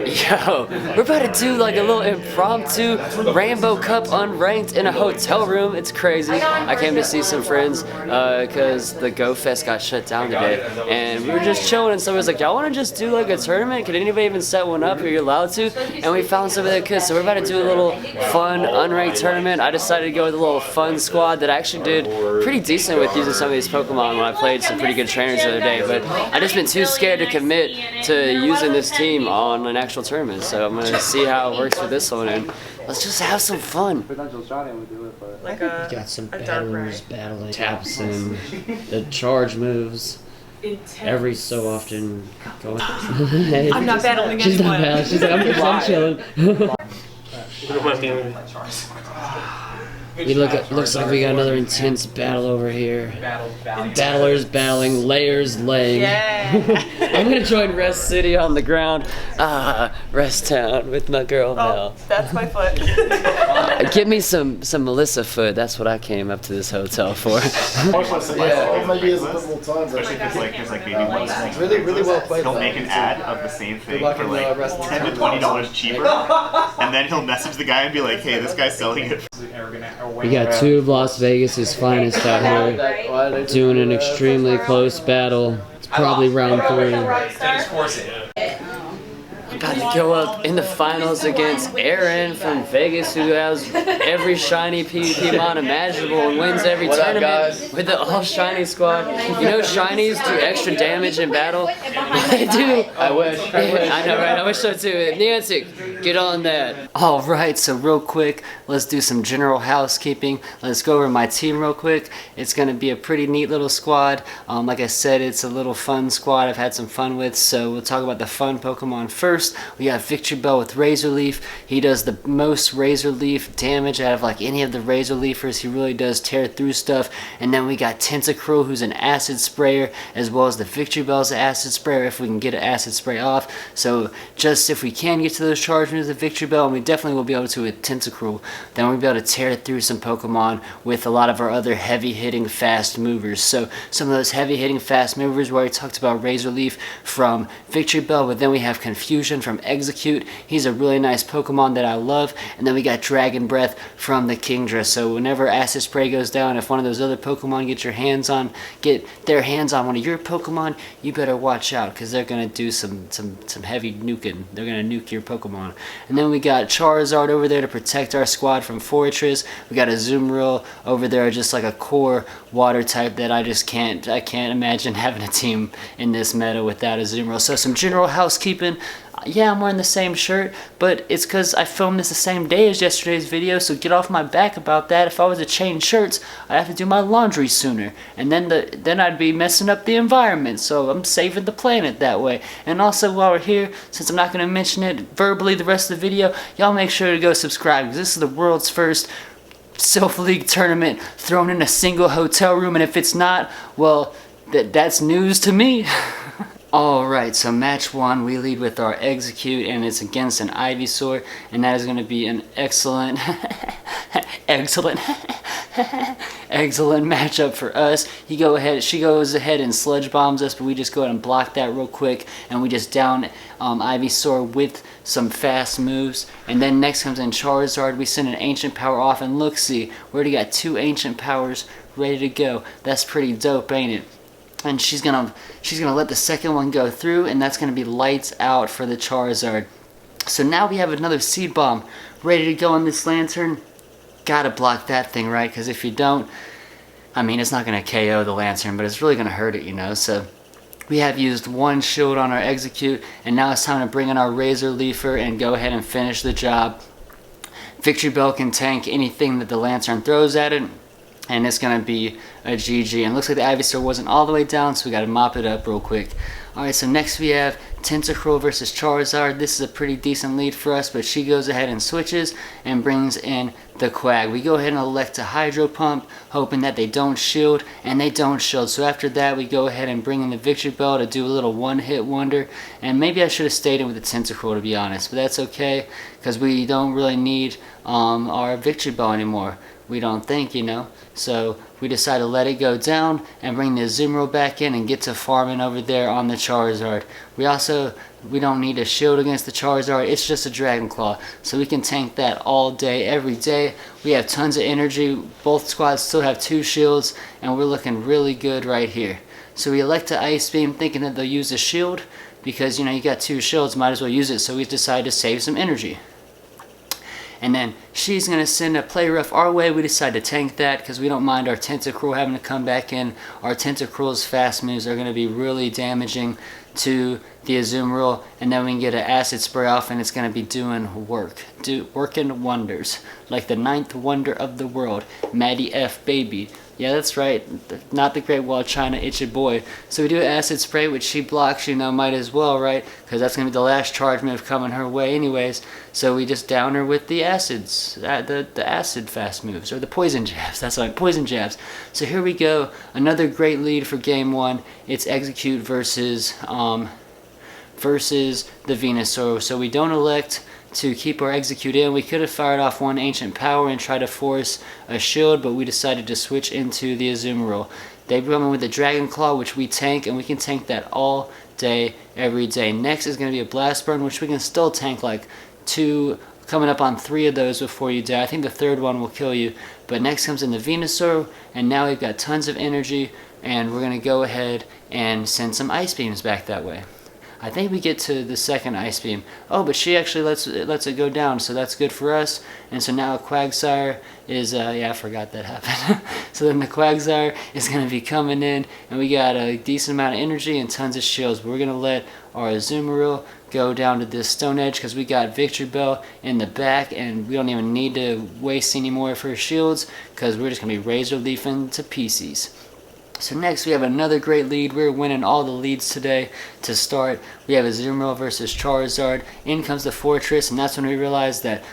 Yo, we're about to do like a little impromptu Rainbow Cup unranked in a hotel room. It's crazy. I came to see some friends because the GoFest got shut down today, and we were just chilling, and somebody was like, y'all want to just do like a tournament? Could anybody even set one up? Are you allowed to? And we found somebody that could, so we're about to do a little fun unranked tournament. I decided to go with a little fun squad that I actually did pretty decent with using some of these Pokemon when I played some pretty good trainers the other day, but I just been too scared to commit to using this team on an actual tournament, so I'm gonna see how it works for this one, and let's just have some fun. Like we got some battlers battling taps and the charge moves. Every so often going. I'm not battling She's anyone. not battling. She's like, I'm chilling. Looks like we got another intense battle over here. Battlers battling, layers laying. Yeah. I'm gonna join Rest City on the ground. Rest Town with my girl Mel. That's my foot. Give me some Melissa foot. That's what I came up to this hotel for. Maybe it's a bit more time. Especially if there's like maybe one It's really well played. he'll make an ad of the same thing for like $10 to $20 cheaper, and then he'll message the guy and be like, hey, this guy's selling it. We got two of Las Vegas's finest out here doing an extremely close battle. It's probably round 3. I'm about to go up in the finals against Aaron from Vegas, who has every shiny PvP mon imaginable and wins every tournament with the all shiny squad. You know shinies do extra damage in battle? They do. I wish. I know, right? I wish so too. Niantic, get on that. Alright, so real quick, let's do some general housekeeping. Let's go over my team real quick. It's going to be a pretty neat little squad. Like I said, it's a little fun squad I've had some fun with, so we'll talk about the fun Pokemon first. We got Victory Bell with Razor Leaf. He does the most Razor Leaf damage out of like any of the Razor Leafers. He really does tear through stuff. And then we got Tentacruel, who's an acid sprayer, as well as the Victory Bell's an acid sprayer if we can get an acid spray off. So just if we can get to those charge moves with Victory Bell, and we definitely will be able to with Tentacruel, then we'll be able to tear through some Pokemon with a lot of our other heavy hitting fast movers. So some of those heavy hitting fast movers, where we talked about Razor Leaf from Victory Bell, but then we have Confusion from Execute. He's a really nice Pokemon that I love. And then we got Dragon Breath from the Kingdra. So whenever Acid Spray goes down, if one of those other Pokemon get their hands on one of your Pokemon, you better watch out, because they're gonna do some heavy nuking. They're gonna nuke your Pokemon. And then we got Charizard over there to protect our squad from Fortress. We got a Azumarill over there, just like a core water type that I can't imagine having a team in this meta without a Azumarill. So some general housekeeping. Yeah, I'm wearing the same shirt, but it's because I filmed this the same day as yesterday's video, so get off my back about that. If I was to change shirts, I'd have to do my laundry sooner, and then I'd be messing up the environment, so I'm saving the planet that way. And also, while we're here, since I'm not going to mention it verbally the rest of the video, y'all make sure to go subscribe, because this is the world's first Silph League tournament thrown in a single hotel room, and if it's not, well, that's news to me. Alright, so match 1, we lead with our Execute, and it's against an Ivysaur, and that is going to be an excellent excellent matchup for us. She goes ahead and Sludge Bombs us, but we just go ahead and block that real quick, and we just down Ivysaur with some fast moves. And then next comes in Charizard. We send an Ancient Power off, and look, see, we already got 2 Ancient Powers ready to go. That's pretty dope, ain't it? And she's gonna let the second one go through, and that's gonna be lights out for the Charizard. So now we have another Seed Bomb ready to go on this Lantern. Gotta block that thing, right? Because if you don't, I mean, it's not gonna KO the Lantern, but it's really gonna hurt it, you know. So we have used 1 shield on our Execute, and now it's time to bring in our Razor Leafer and go ahead and finish the job. Victory Bell can tank anything that the Lantern throws at it, and it's going to be a GG. And it looks like the Ivysaur wasn't all the way down, so we got to mop it up real quick. Alright, so next we have Tentacruel versus Charizard. This is a pretty decent lead for us, but she goes ahead and switches and brings in the Quag. We go ahead and elect a Hydro Pump, hoping that they don't shield, and they don't shield. So after that, we go ahead and bring in the Victory Bell to do a little one-hit wonder. And maybe I should have stayed in with the Tentacruel, to be honest, but that's okay, because we don't really need our Victory Bell anymore. We don't think, you know. So we decide to let it go down and bring the Azumarill back in and get to farming over there on the Charizard. We also we don't need a shield against the Charizard. It's just a Dragon Claw. So we can tank that all day, every day. We have tons of energy. Both squads still have 2 shields, and we're looking really good right here. So we elect to Ice Beam thinking that they'll use a shield because, you know, you got 2 shields, might as well use it. So we decided to save some energy. And then she's going to send a Play Rough our way. We decide to tank that because we don't mind our Tentacruel having to come back in. Our Tentacruel's fast moves are going to be really damaging to the Azumarill. And then we can get an Acid Spray off and it's going to be doing working wonders. Like the 9th wonder of the world, MattyFBaby. Yeah, that's right. Not the Great Wall of China, it's your boy. So we do Acid Spray, which she blocks, you know, might as well, right? Because that's going to be the last charge move coming her way anyways. So we just down her with the acids, the acid fast moves, or the poison jabs. That's right, poison jabs. So here we go. Another great lead for game 1. It's Execute versus the Venusaur. So we don't elect to keep our Execute in. We could have fired off one Ancient Power and tried to force a shield, but we decided to switch into the Azumarill. They come in with the Dragon Claw, which we tank, and we can tank that all day, every day. Next is going to be a Blast Burn, which we can still tank like 2, coming up on 3 of those before you die. I think the 3rd one will kill you. But next comes in the Venusaur, and now we've got tons of energy, and we're going to go ahead and send some Ice Beams back that way. I think we get to the 2nd Ice Beam. Oh, but she actually lets it go down, so that's good for us. And so now Quagsire is, yeah, I forgot that happened. So then the Quagsire is going to be coming in, and we got a decent amount of energy and tons of shields. But we're going to let our Azumarill go down to this Stone Edge because we got Victory Bell in the back, and we don't even need to waste any more of her shields because we're just going to be Razor Leafing to pieces. So next we have another great lead. We're winning all the leads today. To start, we have Azumarill versus Charizard. In comes the Fortress, and that's when we realized that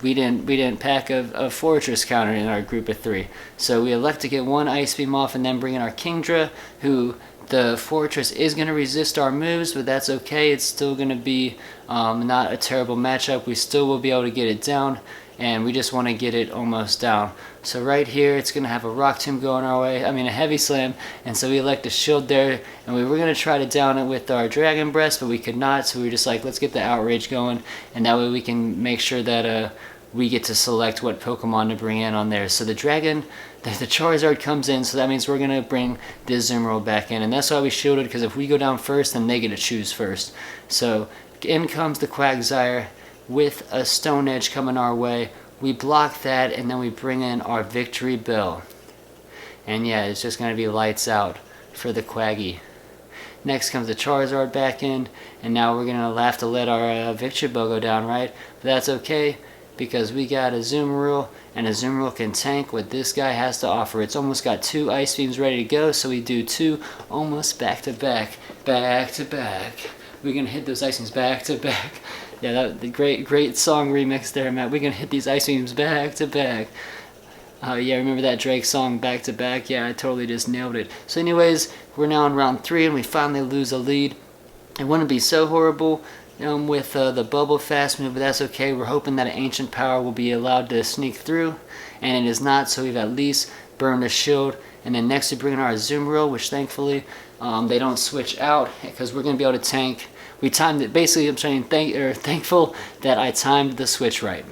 we didn't pack a Fortress counter in our group of 3. So we elect to get one Ice Beam off and then bring in our Kingdra, who the Fortress is going to resist our moves, but that's okay. It's still going to be not a terrible matchup. We still will be able to get it down, and we just want to get it almost down. So right here, it's going to have a Rock Tomb going our way, a Heavy Slam, and so we elect to shield there, and we were going to try to down it with our Dragon Breath, but we could not, so we were just like, let's get the Outrage going, and that way we can make sure that we get to select what Pokemon to bring in on there. So the Charizard comes in, so that means we're going to bring the Azumarill back in, and that's why we shielded, because if we go down first, then they get to choose first. So in comes the Quagsire with a Stone Edge coming our way. We block that, and then we bring in our Victory Bell. And yeah, it's just going to be lights out for the Quaggy. Next comes the Charizard back in, and now we're going to have to let our Victory Bell go down, right? But that's okay, because we got a Azumarill, and Azumarill can tank what this guy has to offer. It's almost got 2 Ice Beams ready to go, so we do 2 almost back to back. Back to back. We're going to hit those Ice Beams back to back. Yeah, the great song remix there, Matt. We're going to hit these Ice Beams back to back. Yeah, remember that Drake song, Back to Back? Yeah, I totally just nailed it. So anyways, we're now in round 3, and we finally lose a lead. It wouldn't be so horrible with the Bubble Fast move, but that's okay. We're hoping that an Ancient Power will be allowed to sneak through, and it is not, so we've at least burned a shield. And then next we bring in our Azumarill, which thankfully they don't switch out, because we're going to be able to tank. We timed it. Basically, I'm saying thankful that I timed the switch right,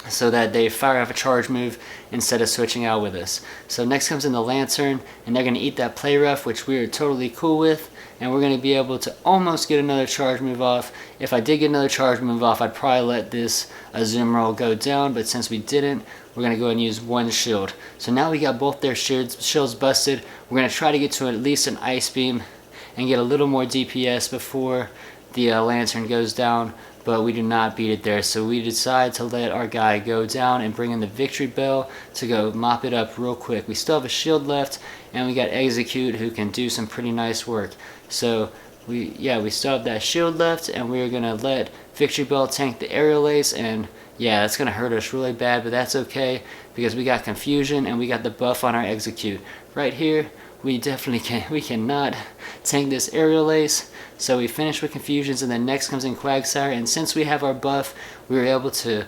so that they fire off a charge move instead of switching out with us. So next comes in the Lantern, and they're going to eat that Play Rough, which we are totally cool with, and we're going to be able to almost get another charge move off. If I did get another charge move off, I'd probably let this Azumarill go down, but since we didn't, we're going to go ahead and use one shield. So now we got both their shields busted. We're going to try to get to at least an Ice Beam and get a little more DPS before the Lantern goes down, but we do not beat it there. So we decide to let our guy go down and bring in the Victory Bell to go mop it up real quick. We still have a shield left, and we got Execute, who can do some pretty nice work. So we still have that shield left, and we're gonna let Victory Bell tank the Aerial Ace, and yeah, that's gonna hurt us really bad, but that's okay because we got Confusion and we got the buff on our Execute. Right here, we cannot tank this Aerial Ace, so we finish with Confusions, and then next comes in Quagsire, and since we have our buff, we were able to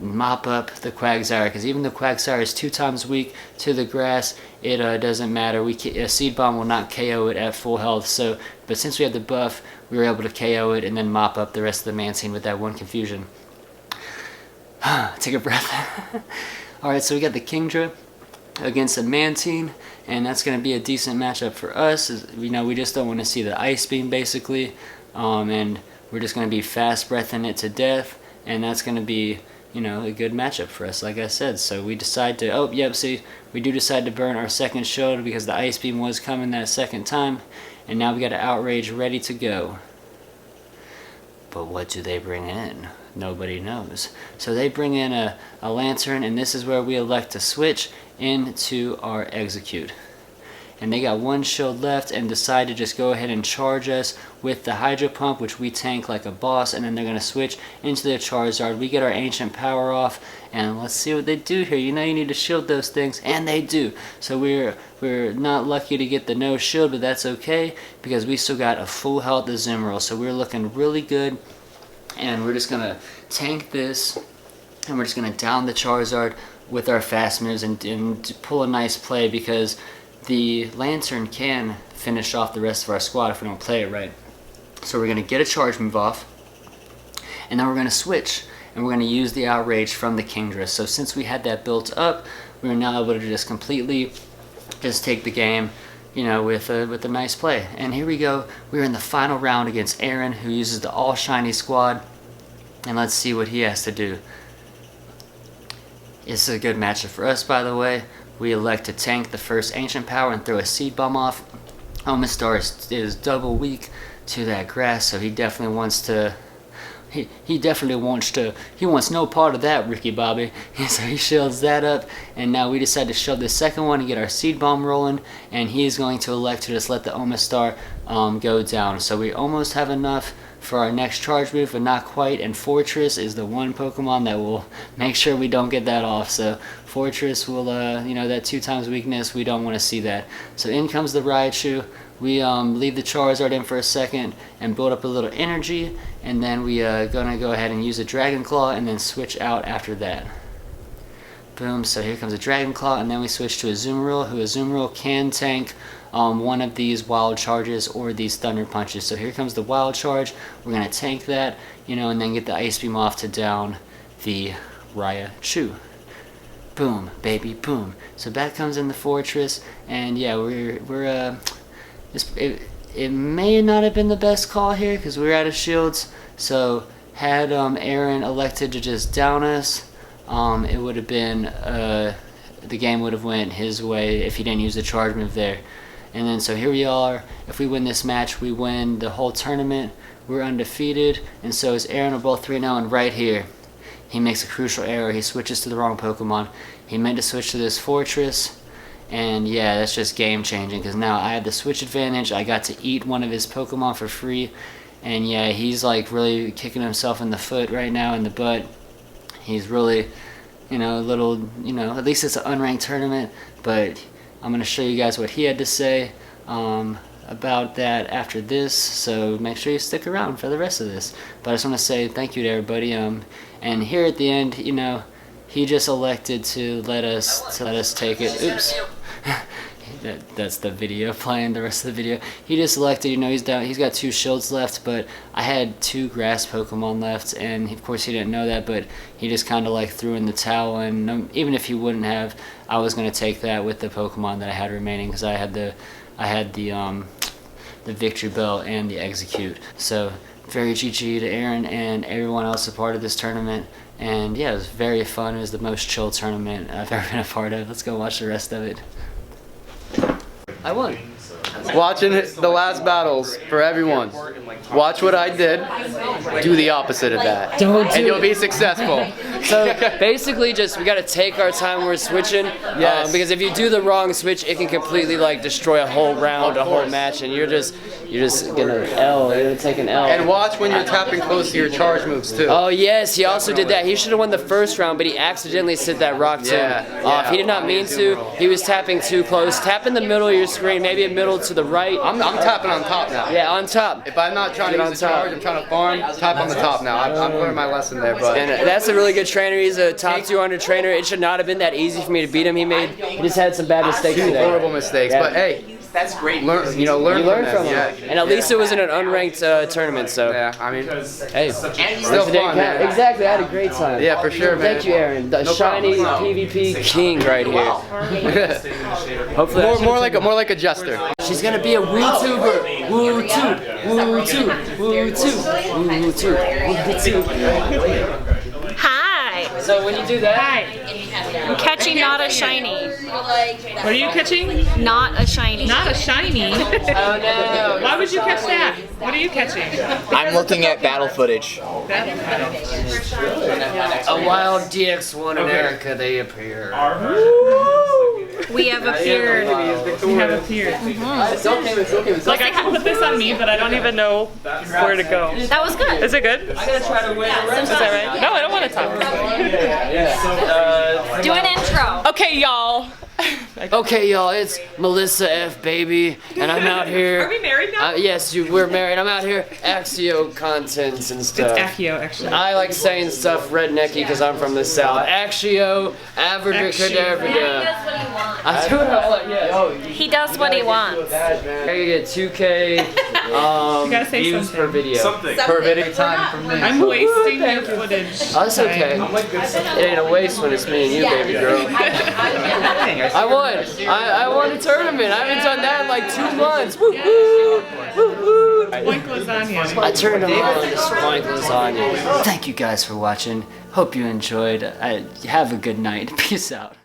mop up the Quagsire, because even though Quagsire is 2 times weak to the grass, it doesn't matter. A Seed Bomb will not KO it at full health. So, but since we have the buff, we were able to KO it and then mop up the rest of the Mantine with that 1 confusion. Take a breath. Alright, so we got the Kingdra against the Mantine, and that's going to be a decent matchup for us. We just don't want to see the Ice Beam, basically, and we're just going to be fast breathing it to death, and that's going to be, a good matchup for us, like I said. So we decide to, we do decide to burn our second shield because the Ice Beam was coming that second time, and now we got an Outrage ready to go. But what do they bring in? Nobody knows. So they bring in a Lantern, and this is where we elect to switch into our Execute. And they got 1 shield left and decide to just go ahead and charge us with the Hydro Pump, which we tank like a boss, and then they're going to switch into the Charizard. We get our Ancient Power off, and let's see what they do here. You need to shield those things, and they do. So we're not lucky to get the no shield, but that's okay, because we still got a full health Azumarill. So we're looking really good, and we're just going to tank this, and we're just going to down the Charizard with our fast moves and pull a nice play, because the Lantern can finish off the rest of our squad if we don't play it right. So we're going to get a charge move off, and then we're going to switch, and we're going to use the Outrage from the Kingdra. So since we had that built up, we're now able to just completely just take the game, with a nice play. And here we go. We're in the final round against Aaron, who uses the all shiny squad, and let's see what he has to do. It's a good matchup for us, by the way. We elect to tank the first Ancient Power and throw a Seed Bomb off. Omastar is double weak to that grass, so he definitely wants to. He wants no part of that, Ricky Bobby. So he shields that up, and now we decide to shove the second one and get our Seed Bomb rolling, and he's going to elect to just let the Omastar go down. So we almost have enough for our next charge move, but not quite, and Fortress is the one Pokemon that will make sure we don't get that off. So Fortress will, that 2 times weakness, we don't want to see that. So in comes the Raichu. We leave the Charizard in for a second and build up a little energy, and then we gonna go ahead and use a Dragon Claw and then switch out after that. Boom, so here comes a Dragon Claw, and then we switch to Azumarill, who Azumarill can tank one of these Wild Charges or these Thunder Punches. So here comes the Wild Charge. We're going to tank that, and then get the Ice Beam off to down the Raichu. Boom, baby, boom. So back comes in the Fortress, and yeah, it may not have been the best call here because we were out of shields. So had Aaron elected to just down us, it would have been the game would have went his way if he didn't use the charge move there. And then so here we are. If we win this match, we win the whole tournament. We're undefeated, and so is Aaron. We're both 3-0, and right here he makes a crucial error. He switches to the wrong Pokemon. He meant to switch to this Fortress, and yeah, that's just game changing because now I had the switch advantage. I got to eat one of his Pokemon for free, and yeah, he's like really kicking himself in the foot right now, in the butt. He's really, a little, at least it's an unranked tournament, but I'm going to show you guys what he had to say about that after this, so make sure you stick around for the rest of this. But I just want to say thank you to everybody, and here at the end, he just elected to let us take it. Oops. That's the video playing, the rest of the video. He just elected, he's down, he's got 2 shields left, but I had 2 grass Pokemon left, and of course he didn't know that, but he just kind of like threw in the towel, and even if he wouldn't have, I was going to take that with the Pokemon that I had remaining, because I had the Victory Bell and the Execute. So very GG to Aaron and everyone else a part of this tournament, and yeah, it was very fun. It was the most chill tournament I've ever been a part of. Let's go watch the rest of it. I won. Watching the last battles for everyone. Watch what I did. Do the opposite of that. And you'll be successful. So basically, we got to take our time when we're switching. Yes. Because if you do the wrong switch, it can completely like destroy a whole round, a whole match, and you're just gonna take an L. And watch when you're tapping close to your charge moves too. Oh yes, he also did that. He should have won the first round, but he accidentally set that rock tomb off. He did not mean to. He was tapping too close. Tap in the middle of your screen, maybe a middle to the the right. I'm tapping on top now. Yeah, on top. If I'm not trying to use the charge, I'm trying to farm, tap on the top now. I've learned my lesson there, but. And that's a really good trainer. He's a top 200 trainer. It should not have been that easy for me to beat him. He just had some bad mistakes today. Horrible mistakes, Yeah. But hey. That's great. Learn You learn from him. Yeah. And at least it was in an unranked tournament, so. Yeah, I mean, Hey, still fun. Man. Exactly, I had a great time. Yeah, for sure, man. Thank you, Aaron. The shiny PvP king right here. Hopefully, more like a jester. she's gonna be a WooTuber. WooTube, WooTube, WooTube, WooTube, WooTube. Hi. So when you do that, I'm catching not a shiny. What are you catching? Not a shiny. Not a shiny. oh no. Why would you catch that? What are you catching? I'm looking at battle footage. A wild DX1 in Erica, they appear. We have appeared. We have appeared. Like I can put this on me, but I don't even know where to go. That was good. Is it good? Is that right? No, I don't want to talk. Do an intro. Okay, y'all. Okay, y'all, it's MattyFBaby, and I'm out here. Are we married now? Yes, we're married. I'm out here Axio contents and stuff. It's Accio, actually. I like saying stuff rednecky because I'm from the south. Axio, abracadabra. I do what I want, yeah. He does what he wants. I get 2K gotta say views something. per video. Per video time from me. I'm wasting your footage. Oh, that's okay. It ain't a waste when it's me and you, baby girl. I won. I won a tournament. I haven't done that in like 2 months. Woo woo! Woo woo! Spoink lasagna. I turned them on to spoink lasagna. Thank you guys for watching. Hope you enjoyed. Have a good night. Peace out.